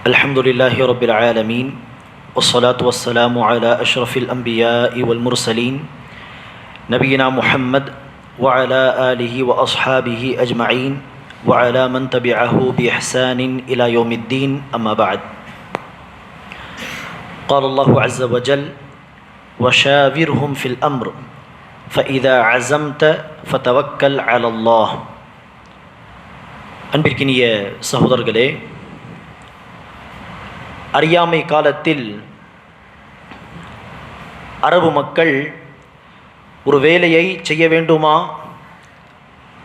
الحمد لله رب العالمين والصلاة والسلام على أشرف الأنبياء والمرسلين نبينا محمد وعلى آله وأصحابه أجمعين وعلى من تبعه بإحسان إلى يوم الدين أما بعد. قال الله عز وجل: وشاورهم في الأمر فإذا عزمت فتوكل على الله. அன்பிற்கினிய சகோதரர்களே, அறியாமை காலத்தில் அரபு மக்கள் ஒரு வேலையை செய்ய வேண்டுமா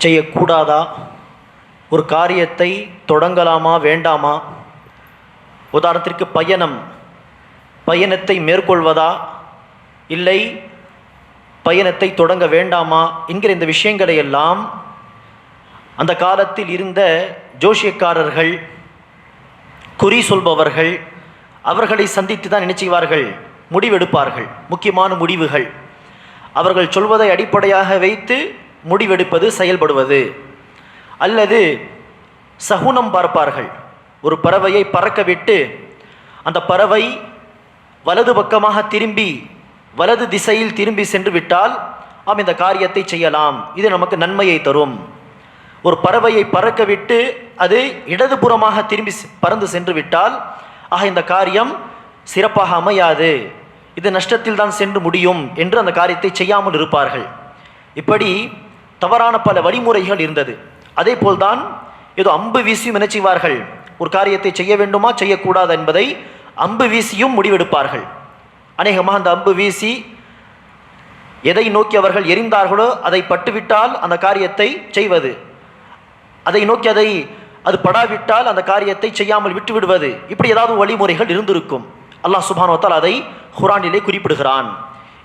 செய்யக்கூடாதா, ஒரு காரியத்தை தொடங்கலாமா வேண்டாமா, உதாரணத்திற்கு பயணத்தை மேற்கொள்வதா இல்லை பயணத்தை தொடங்க வேண்டாமா என்கிற இந்த விஷயங்களை எல்லாம் அந்த காலத்தில் இருந்த ஜோஷியக்காரர்கள், குறி சொல்பவர்கள், அவர்களை சந்தித்து தான் நினைச்சுவார்கள், முடிவெடுப்பார்கள். முக்கியமான முடிவுகள் அவர்கள் சொல்வதை அடிப்படையாக வைத்து முடிவெடுப்பது, செயல்படுவது. அல்லது சகுனம் பார்ப்பார்கள். ஒரு பறவையை பறக்க விட்டு அந்த பறவை வலது பக்கமாக திரும்பி வலது திசையில் திரும்பி சென்று விட்டால் ஆம், இந்த காரியத்தை செய்யலாம், இது நமக்கு நன்மையை தரும். ஒரு பறவையை பறக்க விட்டு அது இடதுபுறமாக திரும்பி பறந்து சென்று விட்டால் இந்த காரியம் சிறப்பாக அமையாது, இது நஷ்டத்தில் தான் சென்று முடியும் என்று அந்த காரியத்தை செய்யாமல் இருப்பார்கள். இப்படி தவறான பல வழிமுறைகள் இருந்தது. அதே போல்தான் ஏதோ அம்பு வீசியும் நினைச்சுவார்கள், ஒரு காரியத்தை செய்ய வேண்டுமா செய்யக்கூடாது என்பதை அம்பு வீசியும் முடிவெடுப்பார்கள். அநேகமாக அந்த அம்பு வீசி எதை நோக்கி அவர்கள் எரிந்தார்களோ அதை பட்டுவிட்டால் அந்த காரியத்தை செய்வது, அதை நோக்கி அது படாவிட்டால் அந்த காரியத்தை செய்யாமல் விட்டு விடுவது, இப்படி ஏதாவது வழிமுறைகள் இருந்திருக்கும். அல்லாஹ் சுப்ஹானஹு வ தஆலா அதை குர்ஆனிலே குறிப்பிடுகிறான்.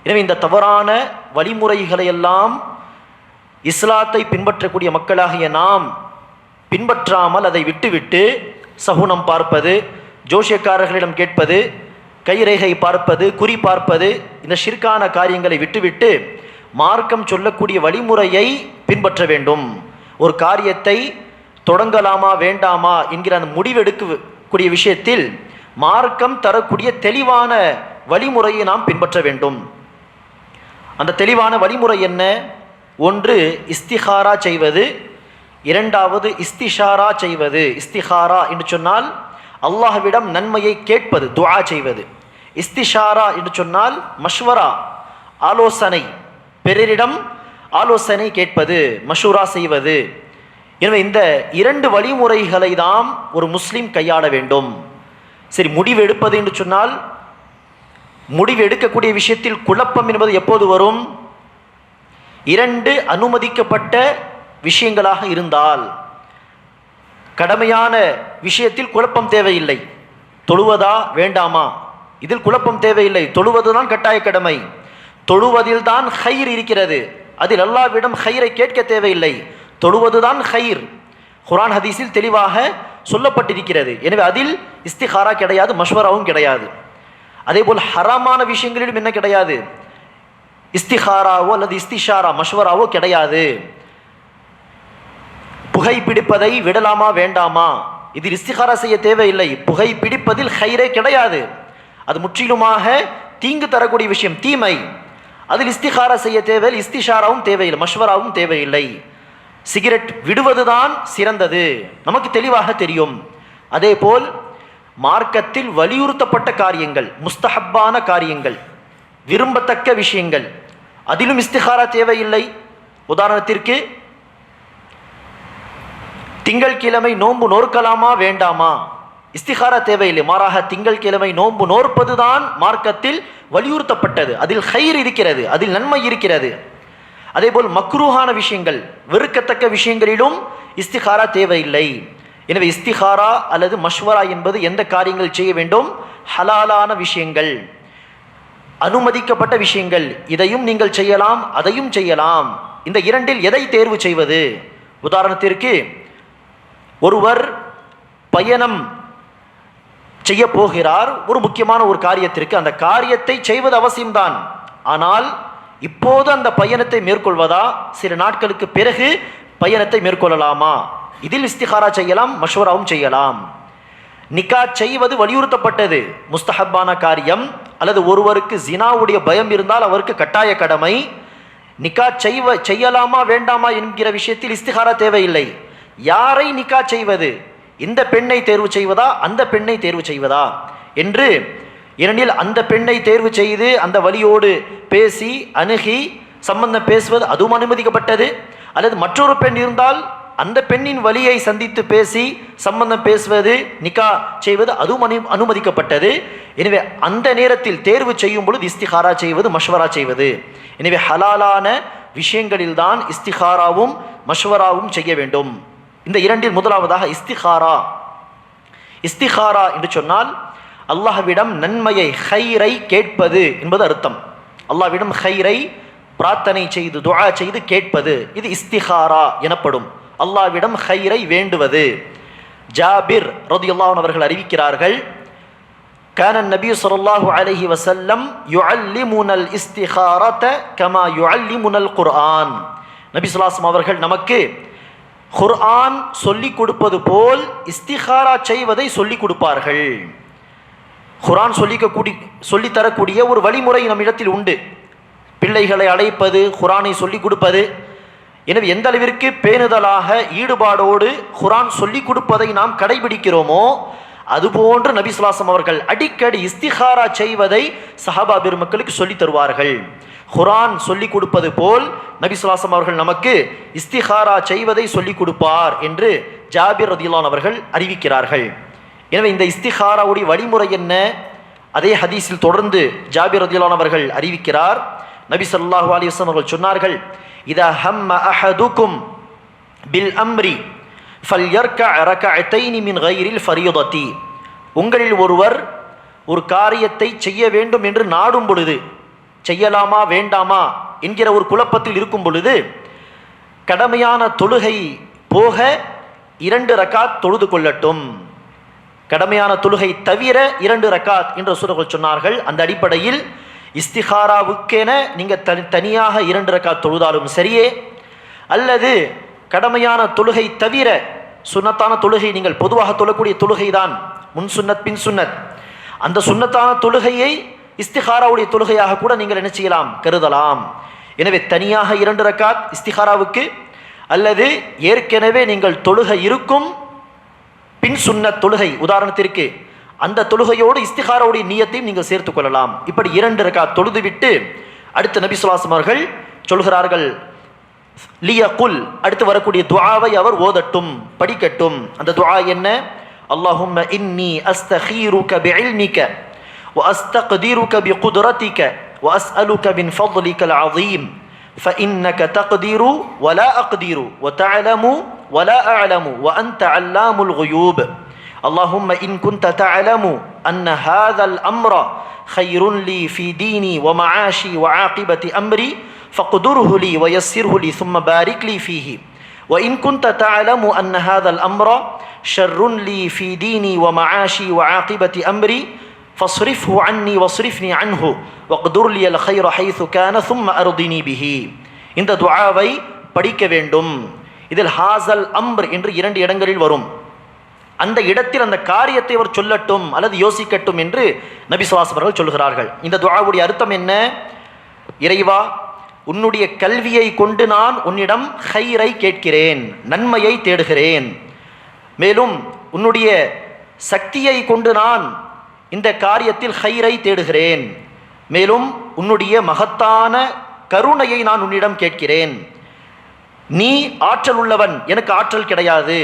எனவே இந்த தவறான வழிமுறைகளை எல்லாம் இஸ்லாத்தை பின்பற்றக்கூடிய மக்களாகிய நாம் பின்பற்றாமல் அதை விட்டுவிட்டு சகுனம் பார்ப்பது, ஜோஷியக்காரர்களிடம் கேட்பது, கைரேகை பார்ப்பது, குறி பார்ப்பது, இந்த ஷிர்கான காரியங்களை விட்டுவிட்டு மார்க்கம் சொல்லக்கூடிய வழிமுறையை பின்பற்ற வேண்டும். ஒரு காரியத்தை தொடங்கலாமா வேண்டாமா என்கிற அந்த முடிவெடுக்கக்கூடிய விஷயத்தில் மார்க்கம் தரக்கூடிய தெளிவான வழிமுறையை நாம் பின்பற்ற வேண்டும். அந்த தெளிவான வழிமுறை என்ன? ஒன்று இஸ்திகாரா செய்வது, இரண்டாவது இஸ்திஷாரா செய்வது. இஸ்திகாரா என்று சொன்னால் அல்லாஹ்விடம் நன்மையை கேட்பது, துஆ செய்வது. இஸ்திஷாரா என்று சொன்னால் மஷ்வரா, ஆலோசனை, பிறரிடம் ஆலோசனை கேட்பது, மஷூரா செய்வது. எனவே இந்த இரண்டு வழிமுறைகளை தான் ஒரு முஸ்லீம் கையாள வேண்டும். சரி, முடிவு எடுப்பது என்று சொன்னால் முடிவு எடுக்கக்கூடிய விஷயத்தில் குழப்பம் என்பது எப்போது வரும்? இரண்டு அனுமதிக்கப்பட்ட விஷயங்களாக இருந்தால். கடமையான விஷயத்தில் குழப்பம் தேவையில்லை. தொழுவதா வேண்டாமா, இதில் குழப்பம் தேவையில்லை. தொழுவதுதான் கட்டாய கடமை. தொழுவதில் தான் ஹைர் இருக்கிறது, அதில் அல்லாஹ்விடம் ஹைரை கேட்க தேவையில்லை. தொழுவதுதான் ஹைர், குர்ஆன் ஹதீஸில் தெளிவாக சொல்லப்பட்டிருக்கிறது. எனவே அதில் இஸ்திகாரா கிடையாது, மஷ்வராவும் கிடையாது. அதேபோல் ஹராமான விஷயங்களிலும் என்ன கிடையாது? இஸ்திகாராவோ அல்லது இஸ்திஷாரா மஷ்வராவோ கிடையாது. புகை பிடிப்பதை விடலாமா வேண்டாமா, இதில் இஸ்திகாரா செய்ய தேவையில்லை. புகை பிடிப்பதில் ஹைரே கிடையாது, அது முற்றிலுமாக தீங்கு தரக்கூடிய விஷயம், தீமை. அதில் இஸ்திகாரா செய்ய தேவையில்லை, இஸ்திஷாராவும் தேவையில்லை, மஷ்வராவும் தேவையில்லை. சிகரெட் விடுவதுதான் சிறந்தது, நமக்கு தெளிவாக தெரியும். அதே போல் மார்க்கத்தில் வலியுறுத்தப்பட்ட காரியங்கள், முஸ்தஹப்பான காரியங்கள், விரும்பத்தக்க விஷயங்கள், அதிலும் இஸ்திகாரா தேவையில்லை. உதாரணத்திற்கு திங்கள் கிழமை நோன்பு நோற்கலாமா வேண்டாமா, இஸ்திகாரா தேவையில்லை. மாறாக திங்கள் கிழமை நோன்பு நோற்பதுதான் மார்க்கத்தில் வலியுறுத்தப்பட்டது, அதில் ஹைர் இருக்கிறது, அதில் நன்மை இருக்கிறது. அதேபோல் மக்ரூஹான விஷயங்கள், வெறுக்கத்தக்க விஷயங்களிலும் இஸ்திகாரா தேவையில்லை. எனவே இஸ்திகாரா அல்லது மஷ்வரா என்பது எந்த காரியங்கள் செய்ய வேண்டும்? ஹலாலான விஷயங்கள், அனுமதிக்கப்பட்ட விஷயங்கள். இதையும் நீங்கள் செய்யலாம், அதையும் செய்யலாம். இந்த இரண்டில் எதை தேர்வு செய்வது? உதாரணத்திற்கு ஒருவர் பயணம் செய்ய போகிறார் ஒரு முக்கியமான ஒரு காரியத்திற்கு. அந்த காரியத்தை செய்வது அவசியம்தான். ஆனால் இப்போது அந்த பயணத்தை மேற்கொள்வதா, சில நாட்களுக்கு பிறகு பயணத்தை மேற்கொள்ளலாமா, இதில் இஸ்திகாரா செய்யலாம், மஷ்வராவும் செய்யலாம். நிக்கா செய்வது வலியுறுத்தப்பட்டது, முஸ்தஹப்பான காரியம். அல்லது ஒருவருக்கு ஜினாவுடைய பயம் இருந்தால் அவருக்கு கட்டாய கடமை. நிக்கா செய்யலாமா வேண்டாமா என்கிற விஷயத்தில் இஸ்திகாரா தேவையில்லை. யாரை நிக்கா செய்வது, இந்த பெண்ணை தேர்வு செய்வதா அந்த பெண்ணை தேர்வு செய்வதா என்று. ஏனெனில் அந்த பெண்ணை தேர்வு செய்து அந்த வலியோடு பேசி அணுகி சம்பந்தம் பேசுவது அதுவும் அனுமதிக்கப்பட்டது. அல்லது மற்றொரு பெண் இருந்தால் அந்த பெண்ணின் வலியை சந்தித்து பேசி சம்பந்தம் பேசுவது, நிக்கா செய்வது அதுவும் அனுமதிக்கப்பட்டது. எனவே அந்த நேரத்தில் தேர்வு செய்யும் பொழுது இஸ்திகாரா செய்வது, மஷ்வரா செய்வது. எனவே ஹலாலான விஷயங்களில்தான் இஸ்திகாராவும் மஷ்வராவும் செய்ய வேண்டும். இந்த இரண்டில் முதலாவதாக இஸ்திகாரா. இஸ்திகாரா என்று சொன்னால் அல்லாஹ்விடம் நன்மையை, ஹைரை கேட்பது என்பது அர்த்தம். அல்லாஹ்விடம் ஹைரை பிரார்த்தனை செய்து துஆ செய்து கேட்பது, இது இஸ்திகாரா எனப்படும். அல்லாஹ்விடம் ஹைரை வேண்டுவது. ஜாபிர் ரலியல்லாஹு அன்ஹு அவர்கள் அறிவிக்கிறார்கள், கான நபி ஸல்லல்லாஹு அலைஹி வஸல்லம் யுஅல்லிமுனல் இஸ்திகாரத கமா யுஅல்லிமுனல் குர்ஆன். நபி ஸல்லல்லாஹு அலைஹி வஸல்லம் அவர்கள் நமக்கு குர்ஆன் சொல்லிக் கொடுப்பது போல் இஸ்திகாரா செய்வதை சொல்லிக் கொடுப்பார்கள். குர்ஆன் சொல்லித்தரக்கூடிய ஒரு வழிமுறை நம்மிடத்தில் உண்டு. பிள்ளைகளை அழைப்பது, குர்ஆனை சொல்லிக் கொடுப்பது. எனவே எந்த அளவிற்கு பேணுதலாக ஈடுபாடோடு குர்ஆன் சொல்லிக் கொடுப்பதை நாம் கடைபிடிக்கிறோமோ அதுபோன்று நபி ஸல்லல்லாஹு அலைஹி வஸல்லம் அவர்கள் அடிக்கடி இஸ்திகாரா செய்வதை சஹாபா பெருமக்களுக்கு சொல்லித் தருவார்கள். குர்ஆன் சொல்லிக் கொடுப்பது போல் நபி ஸல்லல்லாஹு அலைஹி வஸல்லம் அவர்கள் நமக்கு இஸ்திகாரா செய்வதை சொல்லிக் கொடுப்பார் என்று ஜாபிர் ரலியல்லாஹு அன்ஹு அவர்கள் அறிவிக்கிறார்கள். எனவே இந்த இஸ்திகாராவுடைய வழிமுறை என்ன? அதே ஹதீஸில் தொடர்ந்து ஜாபிர் ரலியல்லாஹு அன்ஹு அவர்கள் அறிவிக்கிறார், நபி ஸல்லல்லாஹு அலைஹி வஸல்லம் அவர்கள் சொன்னார்கள், இதா ஹம்ம அஹதுக்கும் பில் அம்ரி ஃபல்யர்கஅ ரகஅத்தைனி மின் கைரில் ஃபரீததி. உங்களில் ஒருவர் ஒரு காரியத்தை செய்ய வேண்டும் என்று நாடும் பொழுது, செய்யலாமா வேண்டாமா என்கிற ஒரு குழப்பத்தில் இருக்கும் பொழுது, கடமையான தொழுகை போக 2 ரக்காத் தொழுது கொள்ளட்டும். கடமையான தொழுகை தவிர 2 ரக்காத் என்று ரசூலுல்லாஹ் சொன்னார்கள். அந்த அடிப்படையில் இஸ்திகாராவுக்கென நீங்கள் தனியாக 2 ரக்காத் தொழுதாலும் சரியே, அல்லது கடமையான தொழுகை தவிர சுன்னத்தான தொழுகை, நீங்கள் பொதுவாக தொழக்கூடிய தொழுகை தான் முன் சுன்னத் பின் சுன்னத், அந்த சுன்னத்தான தொழுகையை இஸ்திகாராவுடைய தொழுகையாக கூட நீங்கள் என்ன செய்யலாம், கருதலாம். எனவே தனியாக 2 ரக்காத் இஸ்திகாராவுக்கு, அல்லது ஏற்கனவே நீங்கள் தொழுகை இருக்கும் பின் சுன்னத் தொழுகை, உதாரணத்திற்கு அந்த தொழுகையோடு இஸ்திகாராவுடைய நியத்தையும் நீங்கள் சேர்த்துக் கொள்ளலாம். இப்படி 2 ரக்காத் தொழுது விட்டு அடுத்து நபி ஸல்லல்லாஹு அலைஹி வஸல்லம் அவர்கள் சொல்கிறார்கள், லியகுல், அடுத்து வரக்கூடிய துஆவை அவர் ஓதட்டும், படிக்கட்டும். அந்த துஆ என்ன? அல்லாஹும்ம இன்னி அஸ்தகீருக பிஇல்மிக வ அஸ்தக்திருக பிகுத்ரதிக வ அஸ்அலுக மின் ஃபضلிகல் அஸீம் فإنك تقدر ولا أقدر وتعلم ولا أعلم وأنت علام الغيوب اللهم إن كنت تعلم أن هذا الأمر خير لي في ديني ومعاشي وعاقبة أمري فاقدره لي ويسره لي ثم بارك لي فيه وإن كنت تعلم أن هذا الأمر شر لي في ديني ومعاشي وعاقبة أمري فاصرفه عني واصرفني عنه واقدر لي الخير حيث كان ثم أرضني به. இந்த துஆவை படிக்க வேண்டும். இதில் ஹாசல் அம்ர் என்று 2 இடங்களில் வரும். அந்த இடத்தில் அந்த காரியத்தை அவர் சொல்லட்டும் அல்லது யோசிக்கட்டும் என்று நபி ஸல்லல்லாஹு அலைஹி வஸல்லம் அவர்கள் சொல்கிறார்கள். இந்த துஆவுடைய அர்த்தம் என்ன? இறைவா, உன்னுடைய கல்வியை கொண்டு நான் உன்னிடம் ஹைரை கேட்கிறேன், நன்மையை தேடுகிறேன். மேலும் உன்னுடைய சக்தியை கொண்டு நான் இந்த காரியத்தில் ஹைரை தேடுகிறேன். மேலும் உன்னுடைய மகத்தான கருணையை நான் உன்னிடம் கேட்கிறேன். நீ ஆற்றல் உள்ளவன், எனக்கு ஆற்றல் கிடையாது.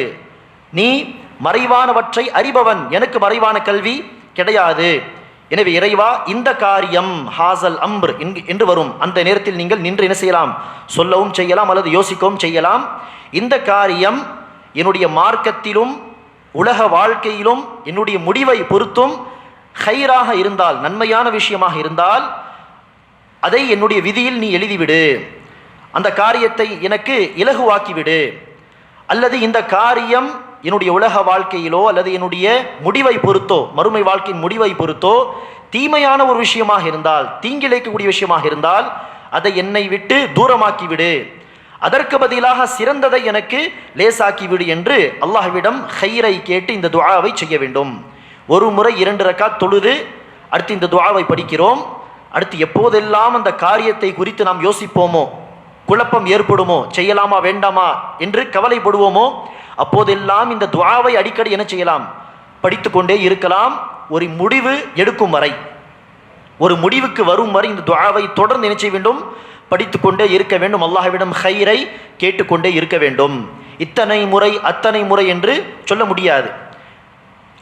நீ மறைவானவற்றை அறிபவன், எனக்கு மறைவான கல்வி கிடையாது. எனவே இறைவா, இந்த காரியம் ஹாசல் அம்ர் என்று வரும். அந்த நேரத்தில் நீங்கள் நின்று என்ன செய்யலாம், சொல்லவும் செய்யலாம் அல்லது யோசிக்கவும் செய்யலாம். இந்த காரியம் என்னுடைய மார்க்கத்திலும் உலக வாழ்க்கையிலும் என்னுடைய முடிவை பொறுத்தும் ஹைராக இருந்தால், நன்மையான விஷயமாக இருந்தால், அதை என்னுடைய விதியில் நீ எழுதிவிடு. அந்த காரியத்தை எனக்கு இலகுவாக்கிவிடு. அல்லது இந்த காரியம் என்னுடைய உலக வாழ்க்கையிலோ அல்லது என்னுடைய முடிவை பொறுத்தோ, மறுமை வாழ்க்கையின் முடிவை பொறுத்தோ தீமையான ஒரு விஷயமாக இருந்தால், தீங்கிழைக்கக்கூடிய விஷயமாக இருந்தால் அதை என்னை விட்டு தூரமாக்கிவிடு. அதற்கு பதிலாக சிறந்ததை எனக்கு லேசாக்கிவிடு என்று அல்லாஹ்விடம் ஹைரை கேட்டு இந்த துஆவை செய்ய வேண்டும். ஒரு முறை 2 ரக்காத் தொழுது அடுத்து இந்த துஆவை படிக்கிறோம். அடுத்து எப்போதெல்லாம் அந்த காரியத்தை குறித்து நாம் யோசிப்போமோ, குழப்பம் ஏற்படுமோ, செய்யலாமா வேண்டாமா என்று கவலைப்படுவோமோ, அப்போதெல்லாம் இந்த துஆவை அடிக்கடி என்ன செய்யலாம், படித்து கொண்டே இருக்கலாம். ஒரு முடிவு எடுக்கும் வரை, ஒரு முடிவுக்கு வரும் வரை இந்த துஆவை தொடர்ந்து என்ன செய்ய வேண்டும், படித்து கொண்டே இருக்க வேண்டும். அல்லாஹ்விடம் ஹைரை கேட்டுக்கொண்டே இருக்க வேண்டும். இத்தனை முறை அத்தனை முறை என்று சொல்ல முடியாது.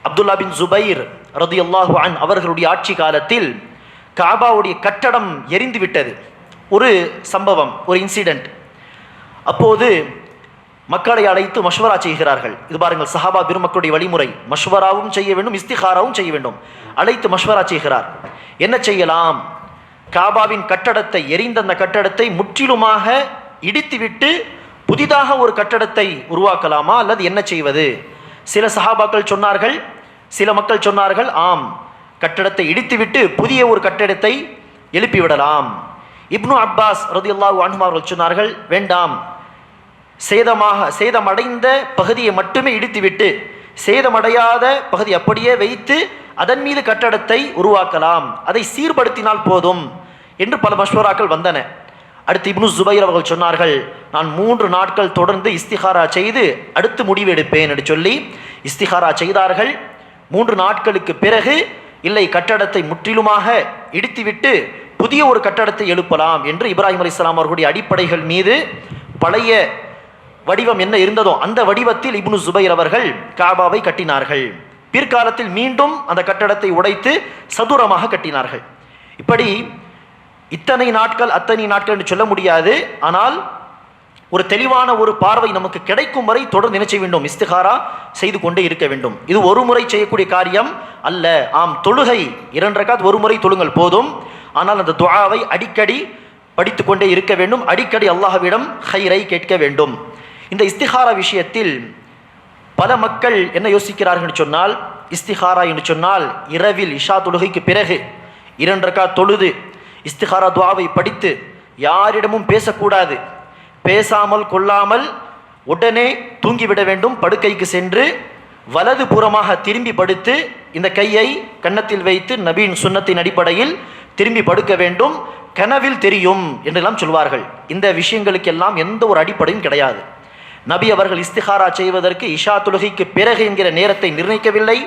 அப்துல்லா பின் ஜுபைர் ரலியல்லாஹு அன்ஹு அவர்களுடைய ஆட்சி காலத்தில் காபாவுடைய கட்டடம் எரிந்து விட்டது. ஒரு சம்பவம், ஒரு இன்சிடென்ட். அப்போது மக்களை அழைத்து மஷ்வரா செய்கிறார்கள். இது பாருங்கள், சஹாபா பெருமக்களுடைய வழிமுறை. மஷ்வராவும் செய்ய வேண்டும், இஸ்திகாராவும் செய்ய வேண்டும். அழைத்து மஷ்வரா செய்கிறார். என்ன செய்யலாம்? காபாவின் கட்டடத்தை, எரிந்த அந்த கட்டடத்தை முற்றிலுமாக இடித்துவிட்டு புதிதாக ஒரு கட்டடத்தை உருவாக்கலாமா அல்லது என்ன செய்வது? சில சஹாபாக்கள் சொன்னார்கள், சில மக்கள் சொன்னார்கள், ஆம், கட்டடத்தை இடித்துவிட்டு புதிய ஒரு கட்டடத்தை எழுப்பிவிடலாம். இப்னு அப்பாஸ் ரலியல்லாஹு அன்ஹு அவர்கள் சொன்னார்கள், வேண்டாம், சேதமடைந்த பகுதியை மட்டுமே இடித்துவிட்டு சேதமடையாத பகுதி அப்படியே வைத்து அதன் மீது கட்டடத்தை உருவாக்கலாம், அதை சீர்படுத்தினால் போதும் என்று பல மஷ்வராக்கள் வந்தன. அடுத்து இப்னு ஜுபைர் அவர்கள் சொன்னார்கள், நான் 3 நாட்கள் தொடர்ந்து இஸ்திகாரா செய்து அடுத்து முடிவு எடுப்பேன் என்று சொல்லி இஸ்திகாரா செய்தார்கள். 3 நாட்களுக்கு பிறகு, இல்லை, கட்டடத்தை முற்றிலுமாக இடித்துவிட்டு புதிய ஒரு கட்டடத்தை எழுப்பலாம் என்று இப்ராஹிம் அலைஹிஸ்ஸலாம் அவர்களுடைய அடிப்படைகள் மீது பழைய வடிவம் என்ன இருந்ததோ அந்த வடிவத்தில் இப்னு ஜுபைர் அவர்கள் காபாவை கட்டினார்கள். பிற்காலத்தில் மீண்டும் அந்த கட்டடத்தை உடைத்து சதுரமாக கட்டினார்கள். இப்படி இத்தனை நாட்கள் அத்தனை நாட்கள் என்று சொல்ல முடியாது. ஆனால் ஒரு தெளிவான ஒரு பார்வை நமக்கு கிடைக்கும் வரை தொடர்ந்து நினைச்ச வேண்டும், இஸ்திகாரா செய்து கொண்டே இருக்க வேண்டும். இது ஒரு முறை செய்யக்கூடிய காரியம் அல்ல. ஆம், தொழுகை 2 ரக்காத் ஒரு முறை தொழுங்கள் போதும். ஆனால் அந்த துஆவை அடிக்கடி படித்து கொண்டே இருக்க வேண்டும். அடிக்கடி அல்லாஹ்விடம் ஹைரை கேட்க வேண்டும். இந்த இஸ்திகாரா விஷயத்தில் பல மக்கள் என்ன யோசிக்கிறார்கள் என்று சொன்னால், இஸ்திகாரா என்று சொன்னால் இரவில் இஷா தொழுகைக்கு பிறகு 2 ரக்காத் தொழுது இஸ்திகாரா துஆவை படித்து யாரிடமும் பேசக்கூடாது, பேசாமல் கொள்ளாமல் உடனே தூங்கிவிட வேண்டும். படுக்கைக்கு சென்று வலது புறமாக திரும்பி படுத்து இந்த கையை கன்னத்தில் வைத்து நபியின் சுன்னத்தின் அடிப்படையில் திரும்பி படுக்க வேண்டும். கனவில் தெரியும் என்றெல்லாம் சொல்வார்கள். இந்த விஷயங்களுக்கெல்லாம் எந்த ஒரு அடிப்படையும் கிடையாது. நபி அவர்கள் இஸ்திகாரா செய்வதற்கு இஷா தொழுகைக்கு பிறகு என்கிற நேரத்தை நிர்ணயிக்கவில்லை.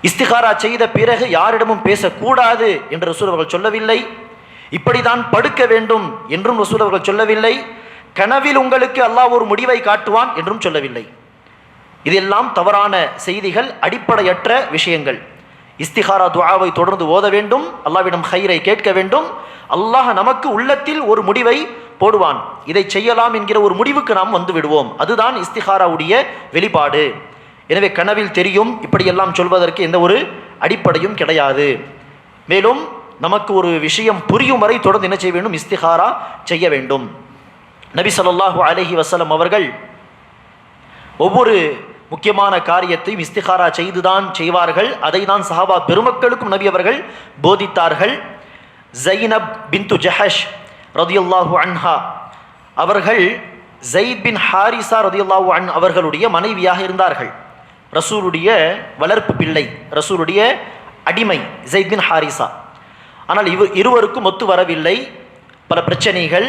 இஸ்திகாரா செய்த பிறகு யாரிடமும் பேசக்கூடாது என்று ரசூல் அவர்கள் சொல்லவில்லை. இப்படிதான் படுக்க வேண்டும் என்றும் ரசூல் அவர்கள் சொல்லவில்லை. கனவில் உங்களுக்கு அல்லாஹ் ஒரு முடிவை காட்டுவான் என்றும் சொல்லவில்லை. இதெல்லாம் தவறான செய்திகள், அடிப்படையற்ற விஷயங்கள். இஸ்திகாரா துஆவை தொடர்ந்து ஓத வேண்டும், அல்லாஹ்விடம் ஹைரை கேட்க வேண்டும். அல்லாஹ் நமக்கு உள்ளத்தில் ஒரு முடிவை போடுவான், இதை செய்யலாம் என்கிற ஒரு முடிவுக்கு நாம் வந்து விடுவோம். அதுதான் இஸ்திகாராவுடைய வெளிப்பாடு. எனவே கனவில் தெரியும் இப்படியெல்லாம் சொல்வதற்கு எந்த ஒரு அடிப்படையும் கிடையாது. மேலும் நமக்கு ஒரு விஷயம் புரியும் வரை தொடர்ந்து என்ன செய்ய வேண்டும், இஸ்திகாரா செய்ய வேண்டும். நபி ஸல்லல்லாஹு அலைஹி வஸல்லம் அவர்கள் ஒவ்வொரு முக்கியமான காரியத்தையும் இஸ்திகாரா செய்துதான் செய்வார்கள். அதை தான் சஹாபா பெருமக்களுக்கும் நபி அவர்கள் போதித்தார்கள். ஸைனப் பின்து ஜஹஷ் ரலியல்லாஹு அன்ஹா அவர்கள் ஸைத் பின் ஹாரிஸா ரலியல்லாஹு அன்ஹு அவர்களுடைய மனைவியாக இருந்தார்கள். ரசூலுடைய வளர்ப்பு பிள்ளை, ரசூலுடைய அடிமை ஸைத் பின் ஹாரிஸா. ஆனால் இருவருக்கும் ஒத்து வரவில்லை, பல பிரச்சனைகள்.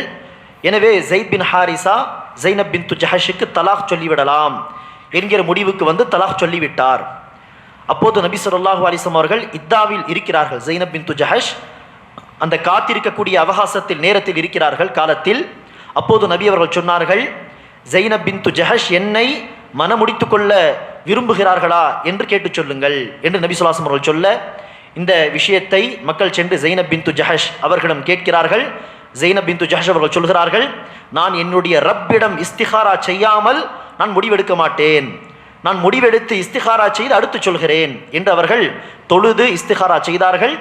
எனவே ஸைத் பின் ஹாரிஸா ஸைனப் பின்து ஜஹஷுக்கு தலாக் சொல்லிவிடலாம் என்கிற முடிவுக்கு வந்து தலாக் சொல்லிவிட்டார். அப்போது நபி ஸல்லல்லாஹு அலைஹி வஸல்லம் அவர்கள் இத்தாவில் இருக்கிறார்கள். ஸைனப் பின்து ஜஹஷ் அந்த காத்திருக்கக்கூடிய அவகாசத்தில், நேரத்தில் இருக்கிறார்கள், காலத்தில். அப்போது நபி அவர்கள் சொன்னார்கள், ஸைனப் பின்து ஜஹஷ் என்னை மனமுடித்து கொள்ள விரும்புகிறார்களா என்று கேட்டு சொல்லுங்கள் என்று நபி ஸல்லல்லாஹு அலைஹி வஸல்லம் அவர்கள் சொல்ல, இந்த விஷயத்தை மக்கள் சென்று ஸைனப் பின்து ஜஹஷ் அவர்களிடம் கேட்கிறார்கள். ஸைனப் பின்து ஜஹஷ் அவர்கள் சொல்கிறார்கள், நான் என்னுடைய ரப்பிடம் இஸ்திகாரா செய்யாமல் நான் முடிவெடுக்க மாட்டேன், நான் முடிவெடுத்து இஸ்திகாரா செய்து அடுத்து சொல்கிறேன் என்று அவர்கள் தொழுது இஸ்திகாரா செய்தார்கள்.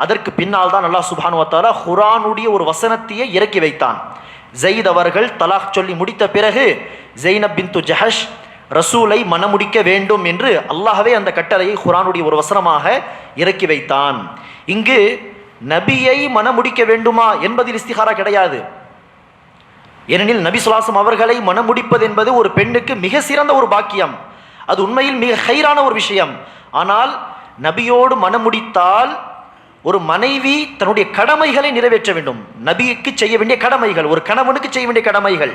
அதற்கு பின்னால் தான் அல்லாஹ் சுப்ஹானஹு வ தஆலா குர்ஆனுடைய ஒரு வசனத்தையே இறக்கி வைத்தான். ஸைத் அவர்கள் தலாக் சொல்லி முடித்த பிறகு ஸைனப் பின்து ஜஹஷ் ரசூலை மனமுடிக்க வேண்டும் என்று அல்லாஹ்வே அந்த கட்டளையை குர்ஆனுடைய ஒரு வசனமாக இறக்கி வைத்தான். இங்கு நபியை மனமுடிக்க வேண்டுமா என்பதில் இஸ்திகாரா கிடையாது. ஏனெனில் நபி ஸல்லல்லாஹு அலைஹி வஸல்லம் அவர்களை மனமுடிப்பது என்பது ஒரு பெண்ணுக்கு மிக சிறந்த ஒரு பாக்கியம், அது உண்மையில் மிக ஹைரான ஒரு விஷயம். ஆனால் நபியோடு மணமுடித்தால் ஒரு மனைவி தன்னுடைய கடமைகளை நிறைவேற்ற வேண்டும். நபிக்கு செய்ய வேண்டிய கடமைகள், ஒரு கணவனுக்கு செய்ய வேண்டிய கடமைகள்,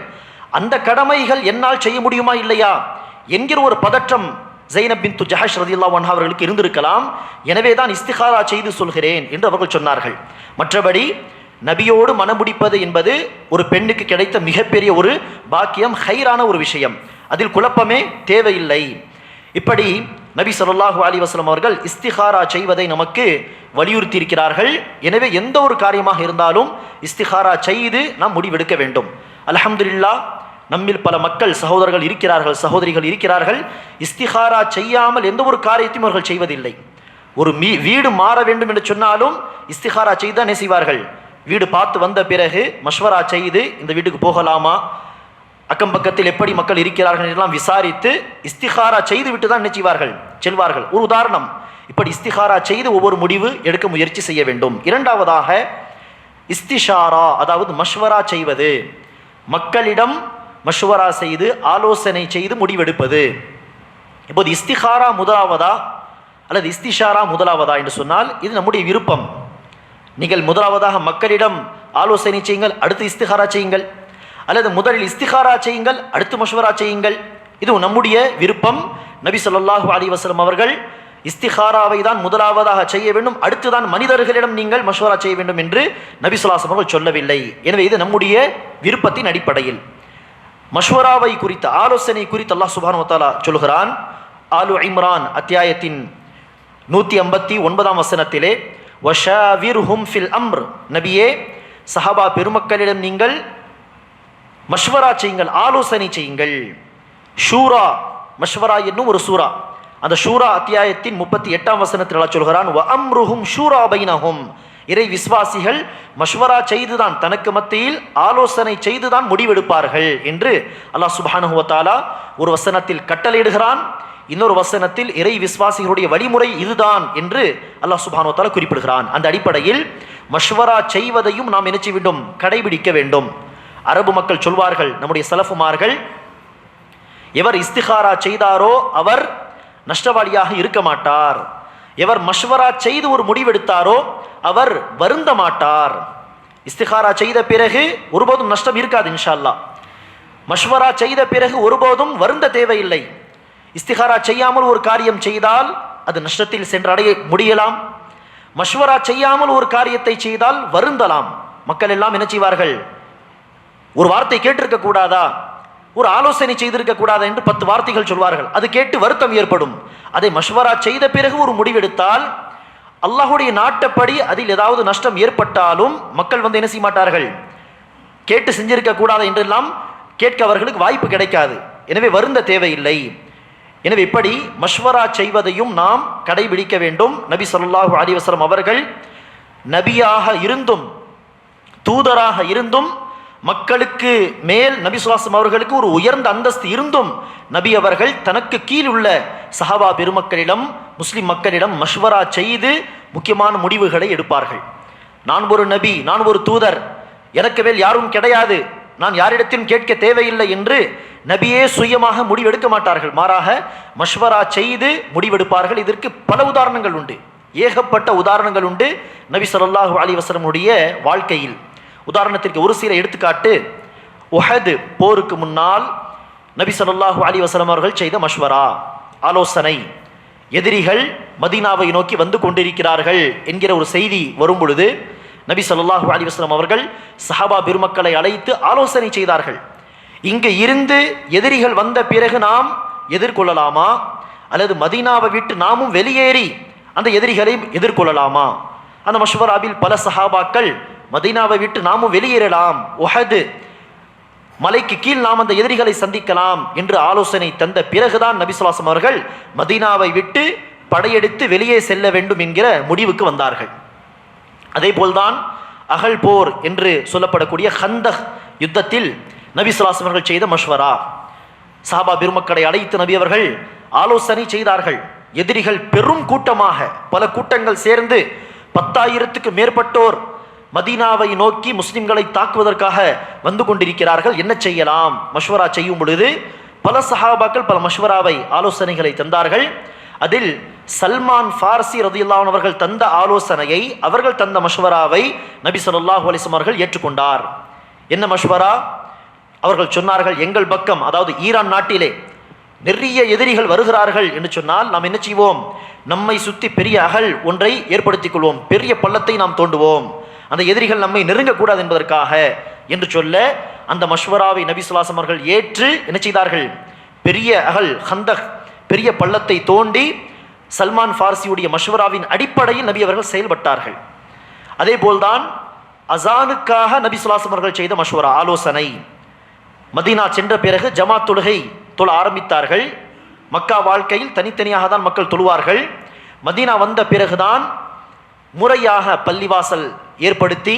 அந்த கடமைகள் என்னால் செய்ய முடியுமா இல்லையா என்கிற ஒரு பதற்றம் ஸைனப் பின்த் ஜஹஷ் ரலியல்லாஹு அன்ஹா அவர்களுக்கு இருந்திருக்கலாம். எனவே தான் இஸ்திகாரா செய்து சொல்கிறேன் என்று அவர்கள் சொன்னார்கள். மற்றபடி நபியோடு மணமுடிப்பது என்பது ஒரு பெண்ணுக்கு கிடைத்த மிகப்பெரிய ஒரு பாக்கியம், ஹைரான ஒரு விஷயம், அதில் குழப்பமே தேவையில்லை. இப்படி நபி ஸல்லல்லாஹு அலைஹி வஸல்லம் அவர்கள் இஸ்திகாரா செய்வதை நமக்கு வலியுறுத்தி இருக்கிறார்கள். எனவே எந்த ஒரு காரியமாக இருந்தாலும் இஸ்திகாரா செய்து நாம் முடிவெடுக்க வேண்டும். அல்ஹம்துலில்லாஹ், நம்மில் பல மக்கள் சகோதரர்கள் இருக்கிறார்கள், சகோதரிகள் இருக்கிறார்கள், இஸ்திகாரா செய்யாமல் எந்த ஒரு காரியத்தையும் அவர்கள் செய்வதில்லை. ஒரு வீடு மாற வேண்டும் என்று சொன்னாலும் இஸ்திகாரா செய்து தான் செய்வார்கள். வீடு பார்த்து வந்த பிறகு மஷ்வரா செய்து இந்த வீட்டுக்கு போகலாமா, அக்கம் பக்கத்தில் எப்படி மக்கள் இருக்கிறார்கள் என்றெல்லாம் விசாரித்து இஸ்திகாரா செய்து விட்டு தான் நினைச்சுவார்கள் செல்வார்கள். ஒரு உதாரணம், இப்படி இஸ்திகாரா செய்து ஒவ்வொரு முடிவு எடுக்க முயற்சி செய்ய வேண்டும். இரண்டாவதாக இஸ்திஷாரா, அதாவது மஷ்வரா செய்வது, மக்களிடம் மஷ்வரா செய்து ஆலோசனை செய்து முடிவெடுப்பது. இப்போது இஸ்திகாரா முதலாவதா அல்லது இஸ்திஷாரா முதலாவதா என்று சொன்னால் இது நம்முடைய விருப்பம். நீங்கள் முதலாவதாக மக்களிடம் ஆலோசனை செய்யுங்கள், அடுத்து இஸ்திகாரா செய்யுங்கள், அல்லது முதலில் இஸ்திகாரா செய்யுங்கள் அடுத்து மஷ்வரா செய்யுங்கள், இது நம்முடைய விருப்பம். நபி ஸல்லல்லாஹு அலைஹி வஸல்லம் அவர்கள் இஸ்திகாராவை தான் முதலாவதாக செய்ய வேண்டும், அடுத்துதான் மனிதர்களிடம் நீங்கள் மஷ்வரா செய்ய வேண்டும் என்று நபி ஸல்லல்லாஹு அலைஹி வஸல்லம் அவர்கள் சொல்லவில்லை. எனவே இது நம்முடைய விருப்பத்தின் அடிப்படையில். மஷ்வராவை குறித்த ஆலோசனை குறித்து அல்லாஹ் சுப்ஹானஹு வ தஆலா சொல்கிறான். ஆலு இம்ரான் அத்தியாயத்தின் 159ஆம் வசனத்திலே, வஷாவிர்ஹும் ஃபில் அம்ர், நபியே சஹாபா பெருமக்களிடம் நீங்கள் மஷ்வரா செய்யுங்கள், ஆலோசனை செய்யுங்கள். ஷூரா, மஷ்வரா என்னும் ஒரு சூரா, அந்த ஷூரா அத்தியாயத்தின் 38ஆம் வசனத்தில் அல்லாஹ் சொல்கிறான், வ அம்ருஹும் ஷூரா பைனஹும், இறை விசுவாசிகள் மஷ்வரா செய்துதான், தனக்கு மத்தியில் ஆலோசனை செய்துதான் முடிவெடுப்பார்கள் என்று அல்லாஹ் சுப்ஹானஹு வ தஆலா ஒரு வசனத்தில் கட்டளையிடுகிறான். இன்னொரு வசனத்தில் இறை விசுவாசிகளுடைய வழிமுறை இதுதான் என்று அல்லாஹ் சுப்ஹானஹு வ தஆலா குறிப்பிடுகிறான். அந்த அடிப்படையில் மஷ்வரா செய்வதையும் நாம் என்ன செய்ய வேண்டும், கடைபிடிக்க வேண்டும். அரபு மக்கள் சொல்வார்கள், நம்முடைய சலஃபுமார்கள், எவர் இஸ்திகாரா செய்தாரோ அவர் நஷ்டவாளியாக இருக்க மாட்டார், எவர் மஷ்வரா செய்து ஒரு முடிவெடுத்தாரோ அவர் வருந்த மாட்டார். இஸ்திகாரா செய்த பிறகு ஒருபோதும் நஷ்டம் இருக்காது இன்ஷா அல்லாஹ். மஷ்வரா செய்த பிறகு ஒருபோதும் வருந்த தேவையில்லை. இஸ்திகாரா செய்யாமல் ஒரு காரியம் செய்தால் அது நஷ்டத்தில் சென்றடைய முடியலாம், மஷ்வரா செய்யாமல் ஒரு காரியத்தை செய்தால் வருந்தலாம். மக்கள் எல்லாம் என்ன செய்வார்கள், ஒரு வார்த்தை கேட்டிருக்க கூடாதா, ஒரு ஆலோசனை செய்திருக்க கூடாதா என்று 10 வார்த்தைகள் சொல்வார்கள். அது கேட்டு வருத்தம் ஏற்படும். அதை மஷ்வரா செய்த பிறகு ஒரு முடிவெடுத்தால் அல்லாஹுடைய நாட்டப்படி அதில் ஏதாவது நஷ்டம் ஏற்பட்டாலும் மக்கள் என்ன செய்ய மாட்டார்கள், கேட்டு செஞ்சிருக்க கூடாது என்றெல்லாம் கேட்க அவர்களுக்கு வாய்ப்பு கிடைக்காது. எனவே வருந்த தேவையில்லை. எனவே இப்படி மஷ்வரா செய்வதையும் நாம் கடைபிடிக்க வேண்டும். நபி ஸல்லல்லாஹு அலைஹி வஸல்லம் அவர்கள் நபியாக இருந்தும் தூதராக இருந்தும் மக்களுக்கு மேல் நபி ஸல்லல்லாஹு அலைஹி வஸல்லம் அவர்களுக்கு ஒரு உயர்ந்த அந்தஸ்து இருந்தும் நபி அவர்கள் தனக்கு கீழ் உள்ள சஹாபா பெருமக்களிடம், முஸ்லிம் மக்களிடம் மஷ்வரா செய்து முக்கியமான முடிவுகளை எடுப்பார்கள். நான் ஒரு நபி, நான் ஒரு தூதர், எனக்கு மேல் யாரும் கிடையாது, நான் யாரிடத்திலும் கேட்க தேவையில்லை என்று நபியே சுயமாக முடிவெடுக்க மாட்டார்கள். மாறாக மஷ்வரா செய்து முடிவெடுப்பார்கள். இதற்கு பல உதாரணங்கள் உண்டு, ஏகப்பட்ட உதாரணங்கள் உண்டு நபி ஸல்லல்லாஹு அலைஹி வஸல்லம் உடைய வாழ்க்கையில். உதாரணத்திற்கு ஒரு சில எடுத்துக்காட்டு. உஹது போருக்கு முன்னால் நபி ஸல்லல்லாஹு அலைஹி வஸல்லம் அவர்கள் செய்த மஷ்வரா, ஆலோசனை, எதிரிகள் மதீனாவை நோக்கி வந்து கொண்டிருக்கிறார்கள் என்கிற ஒரு செய்தி வரும் பொழுது நபி ஸல்லல்லாஹு அலைஹி வஸல்லம் அவர்கள் சஹாபா பெருமக்களை அழைத்து ஆலோசனை செய்தார்கள். இங்கு இருந்து எதிரிகள் வந்த பிறகு நாம் எதிர்கொள்ளலாமா, அல்லது மதீனாவை விட்டு நாமும் வெளியேறி அந்த எதிரிகளை எதிர்கொள்ளலாமா? அந்த மஷ்வராவில் பல சஹாபாக்கள் மதீனாவை விட்டு நாமும் வெளியேறலாம், உஹது மலைக்கு கீழ் நாம் அந்த எதிரிகளை சந்திக்கலாம் என்று ஆலோசனை தந்த பிறகுதான் நபி ஸல்லல்லாஹு அலைஹி வஸல்லம் அவர்கள் மதீனாவை விட்டு படையெடுத்து வெளியே செல்ல வேண்டும் என்கிற முடிவுக்கு வந்தார்கள். அதே போல்தான் அகல் போர் என்று சொல்லப்படக்கூடிய ஹந்தக் யுத்தத்தில் நபி ஸல்லல்லாஹு அலைஹி வஸல்லம் அவர்கள் செய்த மஷ்வரா, சஹாபா பெருமக்களை அழைத்து நபி அவர்கள் ஆலோசனை செய்தார்கள். எதிரிகள் பெரும் கூட்டமாக பல கூட்டங்கள் சேர்ந்து 10,000க்கு மேற்பட்டோர் மதீனாவை நோக்கி முஸ்லிம்களை தாக்குவதற்காக வந்து கொண்டிருக்கிறார்கள், என்ன செய்யலாம்? மஷ்வரா செய்யும் பொழுது பல சஹாபாக்கள் பல மஷ்வராவை, ஆலோசனைகளை தந்தார்கள். அதில் சல்மான் ஃபார்சி ரலியல்லாஹு அன்ஹு அவர்கள் தந்த ஆலோசனையை, அவர்கள் தந்த மஷ்வராவை நபி ஸல்லல்லாஹு அலைஹி வஸல்லம் அவர்கள் ஏற்றுக்கொண்டார். என்ன மஷ்வரா? அவர்கள் சொன்னார்கள், எங்கள் பக்கம், அதாவது ஈரான் நாட்டிலே நிறைய எதிரிகள் வருகிறார்கள் என்று சொன்னால் நாம் என்ன செய்வோம்? நம்மை சுற்றி பெரிய அகல் ஒன்றை ஏற்படுத்திக் கொள்வோம், பெரிய பள்ளத்தை நாம் தோண்டுவோம், அந்த எதிரிகள் நம்மை நெருங்கக்கூடாது என்பதற்காக என்று சொல்ல, அந்த மஷ்வராவை நபி ஸல்லல்லாஹு அலைஹி வஸல்லம் அவர்கள் ஏற்று என்ன செய்தார்கள்? பெரிய அகல் ஹந்தக், பெரிய பள்ளத்தை தோண்டி சல்மான் ஃபார்சியுடைய மஷ்வராவின் அடிப்படையில் நபி அவர்கள் செயல்பட்டார்கள். அதே போல்தான் அசானுக்காக நபி ஸல்லல்லாஹு அலைஹி வஸல்லம் அவர்கள் செய்த மஷ்வரா, ஆலோசனை. மதீனா சென்ற பிறகு ஜமாத் தொழுகை தொழ ஆரம்பித்தார்கள். மக்கா வாழ்க்கையில் தனித்தனியாக தான் மக்கள் தொழுவார்கள். மதீனா வந்த பிறகுதான் முறையாக பள்ளிவாசல் ஏற்படுத்தி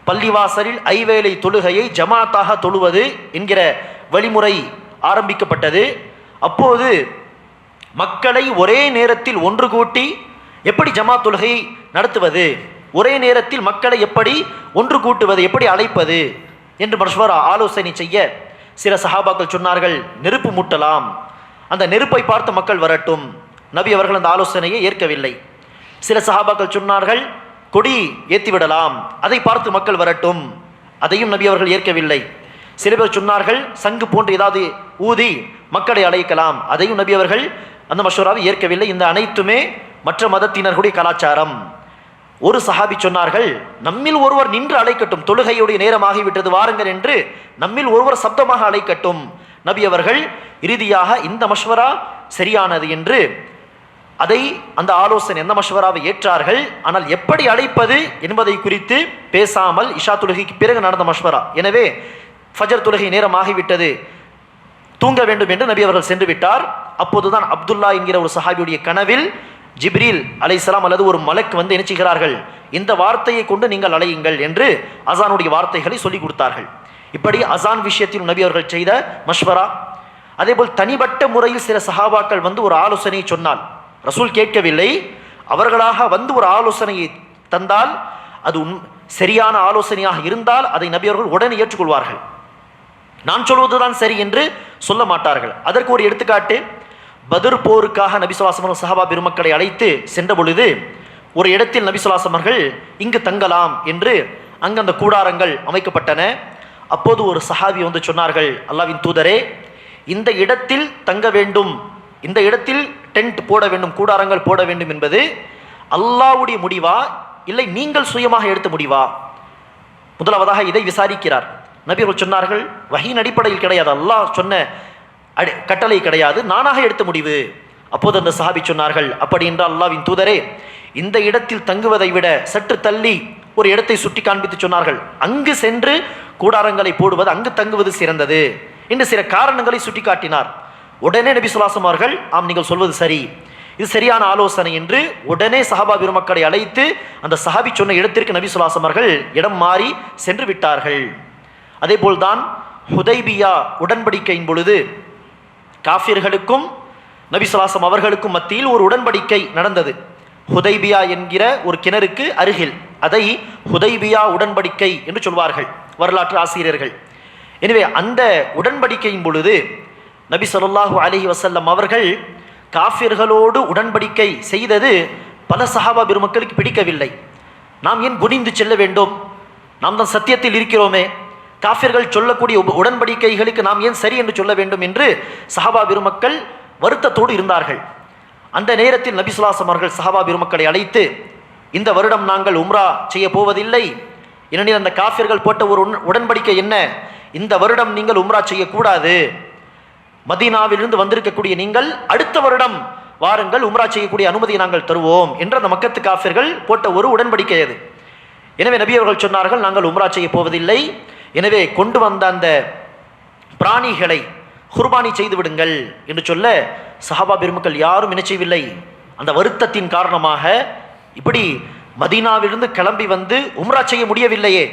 பள்ளிவாசலில் ஐவேளை தொழுகையை ஜமாத்தாக தொழுவது என்கிற வழிமுறை ஆரம்பிக்கப்பட்டது. அப்போது மக்களை ஒரே நேரத்தில் ஒன்று கூட்டி எப்படி ஜமாத் தொழுகை நடத்துவது, ஒரே நேரத்தில் மக்களை எப்படி ஒன்று கூட்டுவது, எப்படி அழைப்பது என்று மஷ்வரா ஆலோசனை செய்ய சில சஹாபாக்கள் சொன்னார்கள், நெருப்பு மூட்டலாம், அந்த நெருப்பை பார்த்து மக்கள் வரட்டும். நபி அவர்கள் அந்த ஆலோசனையை ஏற்கவில்லை. சில சஹாபாக்கள் சொன்னார்கள், கொடி ஏற்றிவிடலாம், அதை பார்த்து மக்கள் வரட்டும், அதையும் நபி அவர்கள் ஏற்கவில்லை. சில பேர் சொன்னார்கள், சங்கு போன்று ஏதாவது ஊதி மக்களை அழைக்கலாம், அதையும் நபி அவர்கள் அந்த மஷ்வராவை ஏற்கவில்லை. இந்த அனைத்துமே மற்ற மதத்தினர்களுடைய கலாச்சாரம். ஒரு சஹாபி சொன்னார்கள், நம்மில் ஒருவர் நின்று அழைக்கட்டும், தொழுகையுடைய நேரமாகிவிட்டது வாருங்கள் என்று நம்மில் ஒருவர் சப்தமாக அழைக்கட்டும். நபி அவர்கள் இறுதியாக இந்த மஷ்வரா சரியானது என்று அதை, அந்த ஆலோசனை, அந்த மஷ்வராவை ஏற்றார்கள். ஆனால் எப்படி அழைப்பது என்பதை குறித்து பேசாமல் இஷா தொழுகைக்கு பிறகு நடந்த மஷ்வரா. எனவே ஃபஜர் தொழுகை நேரமாகிவிட்டது, தூங்க வேண்டும் என்று நபி அவர்கள் சென்று விட்டார். அப்போதுதான் அப்துல்லா என்கிற ஒரு சஹாபியுடைய கனவில் ஜிப்ரீல் அலைஹிஸ்ஸலாம் அல்லது ஒரு மலக் வந்து என்ன செய்கிறார்கள், இந்த வார்த்தையை கொண்டு நீங்கள் அழையுங்கள் என்று அசானுடைய வார்த்தைகளை சொல்லிக் கொடுத்தார்கள். இப்படி அசான் விஷயத்தில் நபி அவர்கள் செய்த மஷ்வரா. அதேபோல் தனிப்பட்ட முறையில் சில சஹாபாக்கள் வந்து ஒரு ஆலோசனையை சொன்னால் ரசூல் கேட்கவில்லை, அவர்களாக வந்து ஒரு ஆலோசனையை தந்தால், அது சரியான ஆலோசனையாக இருந்தால் அதை நபி அவர்கள் உடனே ஏற்றுக்கொள்வார்கள். நான் சொல்வதுதான் சரி என்று சொல்ல மாட்டார்கள். அதற்கு ஒரு எடுத்துக்காட்டு, பத்ர் போருக்காக நபி ஸல்லல்லாஹு அலைஹி வஸல்லம் சஹாபா பெருமக்களை அழைத்து சென்ற பொழுது ஒரு இடத்தில் நபி ஸல்லல்லாஹு அலைஹி வஸல்லம் அவர்கள் இங்கு தங்கலாம் என்று அங்கு அந்த கூடாரங்கள் அமைக்கப்பட்டன. அப்போது ஒரு சஹாபி வந்து சொன்னார்கள், அல்லாஹ்வின் தூதரே, இந்த இடத்தில் தங்க வேண்டும், இந்த இடத்தில் டென்ட் போட வேண்டும், கூடாரங்கள் போட வேண்டும் என்பது அல்லாஹ்வுடைய முடிவா இல்லை நீங்கள் சுயமாக எடுத்த முடிவா? முதலாவதாக இதை விசாரிக்கிறார். நபி அவர்கள் சொன்னார்கள், வஹீன் அடிப்படையில் கிடையாது, அல்லாஹ் சொன்ன கட்டளை கிடையாது, நானாக எடுத்த முடிவு. அப்போது அந்த சஹாபி சொன்னார்கள், அப்படி என்றால் அல்லாஹ்வின் தூதரே, இந்த இடத்தில் தங்குவதை விட சற்று தள்ளி ஒரு இடத்தை சுட்டி காண்பித்து சொன்னார்கள், அங்கு சென்று கூடாரங்களை போடுவது, அங்கு தங்குவது சிறந்தது என்று சில காரணங்களை சுட்டி காட்டினார். உடனே நபி ஸல்லல்லாஹு அலைஹி வஸல்லம் அவர்கள், ஆம் நீங்கள் சொல்வது சரி, இது சரியான ஆலோசனை என்று உடனே சஹாபா பெருமக்களை அழைத்து அந்த சஹாபி சொன்ன இடத்திற்கு நபி ஸல்லல்லாஹு அலைஹி வஸல்லம் அவர்கள் இடம் மாறி சென்று விட்டார்கள். அதே போல்தான் ஹுதைபியா உடன்படிக்கையின் பொழுது காஃபிர்களுக்கும் நபி ஸல்லல்லாஹு அலைஹி வஸல்லம் அவர்களுக்கும் மத்தியில் ஒரு உடன்படிக்கை நடந்தது. ஹுதைபியா என்கிற ஒரு கிணறுக்கு அருகில், அதை ஹுதைபியா உடன்படிக்கை என்று சொல்வார்கள் வரலாற்று ஆசிரியர்கள். எனவே அந்த உடன்படிக்கையின் பொழுது நபி ஸல்லல்லாஹு அலைஹி வஸல்லம் அவர்கள் காஃபிர்களோடு உடன்படிக்கை செய்தது பல சஹாபா பெருமக்களுக்கு பிடிக்கவில்லை. நாம் ஏன் குனிந்து செல்ல வேண்டும், நாம் தான் சத்தியத்தில் இருக்கிறோமே, காஃபிர்கள் சொல்லக்கூடிய உடன்படிக்கைகளுக்கு நாம் ஏன் சரி என்று சொல்ல வேண்டும் என்று சஹாபா பெருமக்கள் வருத்தத்தோடு இருந்தார்கள். அந்த நேரத்தில் நபி ஸல்லல்லாஹு அலைஹி வஸல்லம் அவர்கள் சஹாபா பெருமக்களை அழைத்து, இந்த வருடம் நாங்கள் உம்ரா செய்ய போவதில்லை, ஏனெனில் அந்த காஃபிர்கள் போட்ட ஒரு உடன்படிக்கை என்ன, இந்த வருடம் நீங்கள் உம்ரா செய்யக்கூடாது, மதீனாவிலிருந்து வந்திருக்கக்கூடிய நீங்கள் அடுத்த வருடம் வாருங்கள், உம்ரா செய்யக்கூடிய அனுமதியை நாங்கள் தருவோம் என்று அந்த மக்கத்து காஃபிர்கள் போட்ட ஒரு உடன்படிக்கை அது. எனவே நபி அவர்கள் சொன்னார்கள், நாங்கள் உம்ரா செய்ய போவதில்லை, எனவே கொண்டு வந்த அந்த பிராணிகளை குர்பானி செய்து விடுங்கள் என்று சொல்ல சஹாபா பெருமக்கள் யாரும் நினைச்சவில்லை. அந்த வருத்தத்தின் காரணமாக, இப்படி மதீனாவிலிருந்து கிளம்பி வந்து உம்ரா செய்ய முடியவில்லையே,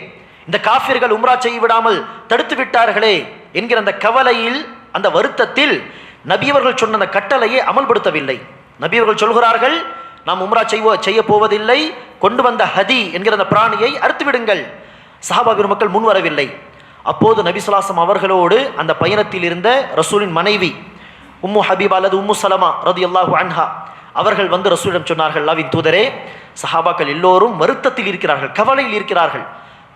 இந்த காஃபிர்கள் உம்ரா செய்ய விடாமல் தடுத்து விட்டார்களே என்கிற அந்த கவலையில், அந்த வருத்தத்தில் நபி அவர்கள் சொன்ன அந்த கட்டளையை அமல்படுத்தவில்லை. நபி அவர்கள் சொல்கிறார்கள், நாம் உம்ரா செய்ய போவதில்லை, கொண்டு வந்த ஹதி என்கிற அந்த பிராணியை அறுத்து விடுங்கள். சஹாபா பெருமக்கள் முன்வரவில்லை. அப்போது நபி ஸல்லல்லாஹு அலைஹி வஸல்லம் அவர்களோடு அந்த பயணத்தில் இருந்த ரசூலின் மனைவி உம்மு ஹபீபா அல்லது உம்மு சலமா ரலியல்லாஹு அன்ஹா அவர்கள் வந்து ரசூலிடம் சொன்னார்கள், அல்லாஹ்வின் தூதரே, சஹாபாக்கள் எல்லோரும் வருத்தத்தில் இருக்கிறார்கள், கவலையில் இருக்கிறார்கள்.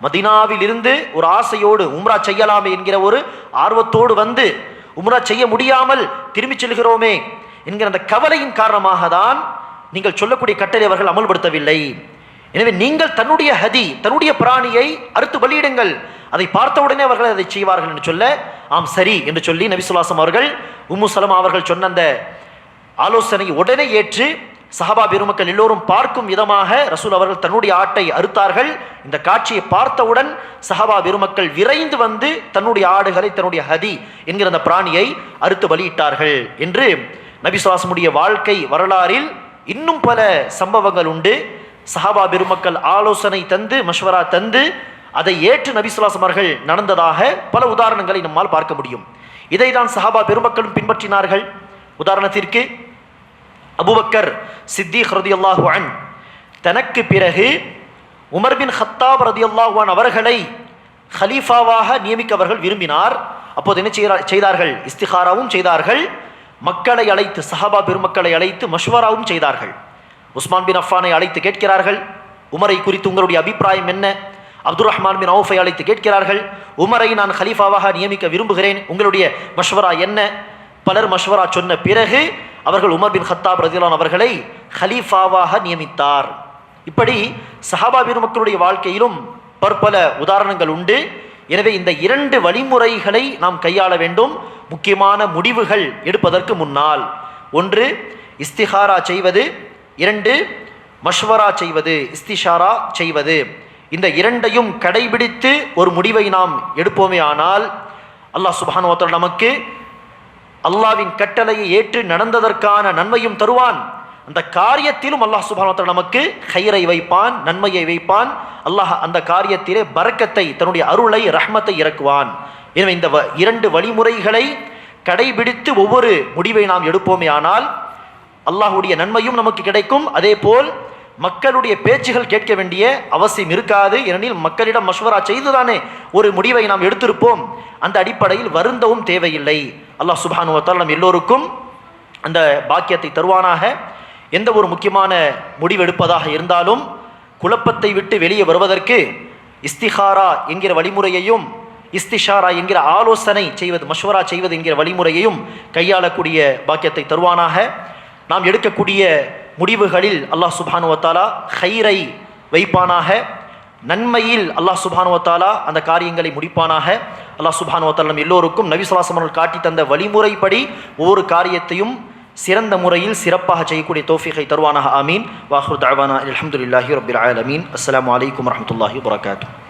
மதீனாவில் இருந்து ஒரு ஆசையோடு உம்ரா செய்யலாமே என்கிற ஒரு ஆர்வத்தோடு வந்து உம்ரா செய்ய முடியாமல் திரும்பி செல்கிறோமே என்கிற அந்த கவலையின் காரணமாக தான் நீங்கள் சொல்லக்கூடிய கட்டளை அவர்கள் அமல்படுத்தவில்லை. எனவே நீங்கள் தன்னுடைய தன்னுடைய பிராணியை அறுத்து பலியிடுங்கள், அதை பார்த்தவுடனே அவர்கள் அதை செய்வார்கள் என்று சொல்ல, ஆம் சரி என்று சொல்லி நபி ஸல்லல்லாஹு அலைஹி வஸல்லம் அவர்கள் உம்மு சலமா அவர்கள் சொன்ன அந்த ஆலோசனை உடனே ஏற்று சஹாபா பெருமக்கள் எல்லோரும் பார்க்கும் விதமாக ரசூல் அவர்கள் தன்னுடைய ஆட்டை அறுத்தார்கள். இந்த காட்சியை பார்த்தவுடன் சஹாபா பெருமக்கள் விரைந்து வந்து தன்னுடைய ஆடுகளை, தன்னுடைய ஹதி என்கிற அந்த பிராணியை அறுத்து பலியிட்டார்கள் என்று நபி ஸல்லல்லாஹு அலைஹி வஸல்லம் வாழ்க்கை வரலாறில் இன்னும் பல சம்பவங்கள் உண்டு. சஹாபா பெருமக்கள் ஆலோசனை தந்து, மஷ்வரா தந்து, அதை ஏற்று நபி ஸல்லல்லாஹு அலைஹி வஸல்லம் அவர்கள் நடந்ததாக பல உதாரணங்களை நம்மால் பார்க்க முடியும். இதை தான் சஹாபா பெருமக்களும் பின்பற்றினார்கள். உதாரணத்திற்கு அபூபக்கர் சித்திக் ரலியல்லாஹு அன்ஹு தனக்கு பிறகு உமர் பின் கத்தாப் ரலியல்லாஹு அன்ஹு அவர்களை ஹலீஃபாவாக நியமிக்க அவர்கள் விரும்பினார். அப்போது என்ன செய்தார்கள்? இஸ்திகாராவும் செய்தார்கள், மக்களை அழைத்து, சஹாபா பெருமக்களை அழைத்து மஷ்வராவும் செய்தார்கள். உஸ்மான் பின் அஃபானை அழைத்து கேட்கிறார்கள், உமரை குறித்து உங்களுடைய அபிப்பிராயம் என்ன? அப்துர் ரஹ்மான் பின் அவுஃபை அழைத்து கேட்கிறார்கள், உமரை நான் ஹலீஃபாவாக நியமிக்க விரும்புகிறேன், உங்களுடைய மஷ்வரா என்ன? பலர் மஷ்வரா சொன்ன பிறகு அவர்கள் உமர் பின் கத்தாப் ரலியல்லாஹு அன்ஹு அவர்களை ஹலீஃபாவாக நியமித்தார். இப்படி சஹாபா பெருமக்களுடைய வாழ்க்கையிலும் பற்பல உதாரணங்கள் உண்டு. எனவே இந்த இரண்டு வழிமுறைகளை நாம் கையாள வேண்டும் முக்கியமான முடிவுகள் எடுப்பதற்கு முன்னால். ஒன்று இஸ்திகாரா செய்வது, இரண்டு மஷ்வரா செய்வது, இஸ்திஷாரா செய்வது. இந்த இரண்டையும் கடைபிடித்து ஒரு முடிவை நாம் எடுப்போமே ஆனால் அல்லாஹ் சுப்ஹானஹு வ தஆலா நமக்கு அல்லாஹ்வின் கட்டளையை ஏற்று நடந்ததற்கான நன்மையும் தருவான். அந்த காரியத்திலும் அல்லாஹ் சுப்ஹானஹு வ தஆலா நமக்கு கைரை வைப்பான், நன்மையை வைப்பான். அல்லாஹ் அந்த காரியத்திலே பரக்கத்தை, தன்னுடைய அருளை, ரஹ்மத்தை இறக்குவான். எனவே இந்த இரண்டு வழிமுறைகளை கடைபிடித்து ஒவ்வொரு முடிவை நாம் எடுப்போமே ஆனால் அல்லாஹ்வுடைய நன்மையும் நமக்கு கிடைக்கும். அதே போல் மக்களுடைய பேச்சுகள் கேட்க வேண்டிய அவசியம் இருக்காது. ஏனெனில் மக்களிடம் மஷ்வரா செய்துதானே ஒரு முடிவை நாம் எடுத்திருப்போம். அந்த அடிப்படையில் வருந்தவும் தேவையில்லை. அல்லாஹ் சுப்ஹானஹு வ தஆலா நம் எல்லோருக்கும் அந்த பாக்கியத்தை தருவானாக. எந்த ஒரு முக்கியமான முடிவெடுப்பதாக இருந்தாலும் குழப்பத்தை விட்டு வெளியே வருவதற்கு இஸ்திகாரா என்கிற வழிமுறையையும், இஸ்திஷாரா என்கிற ஆலோசனை செய்வது, மஷ்வரா செய்வது என்கிற வழிமுறையையும் கையாளக்கூடிய பாக்கியத்தை தருவானாக. நாம் எடுக்கக்கூடிய முடிவுகளில் அல்லாஹ் சுப்ஹானஹு வ தஆலா கைரை வைப்பானாக. நன்மையில் அல்லாஹ் சுப்ஹானஹு வ தஆலா அந்த காரியங்களை முடிப்பானாக. அல்லாஹ் சுப்ஹானஹு வ தஆலா நம் எல்லோருக்கும் நபி ஸல்லல்லாஹு அலைஹி வஸல்லம் காட்டி தந்த வழிமுறைப்படி ஒவ்வொரு காரியத்தையும் சிறந்த முறையில் சிறப்பாக செய்யக்கூடிய தௌஃபீகை தருவானாக. ஆமீன். வாஹிரு தஅவானா அல்ஹம்துலில்லாஹி ரப்பில் ஆலமீன். அஸ்ஸலாமு அலைக்கும் வரஹ்மத்துல்லாஹி வபரகாத்துஹு.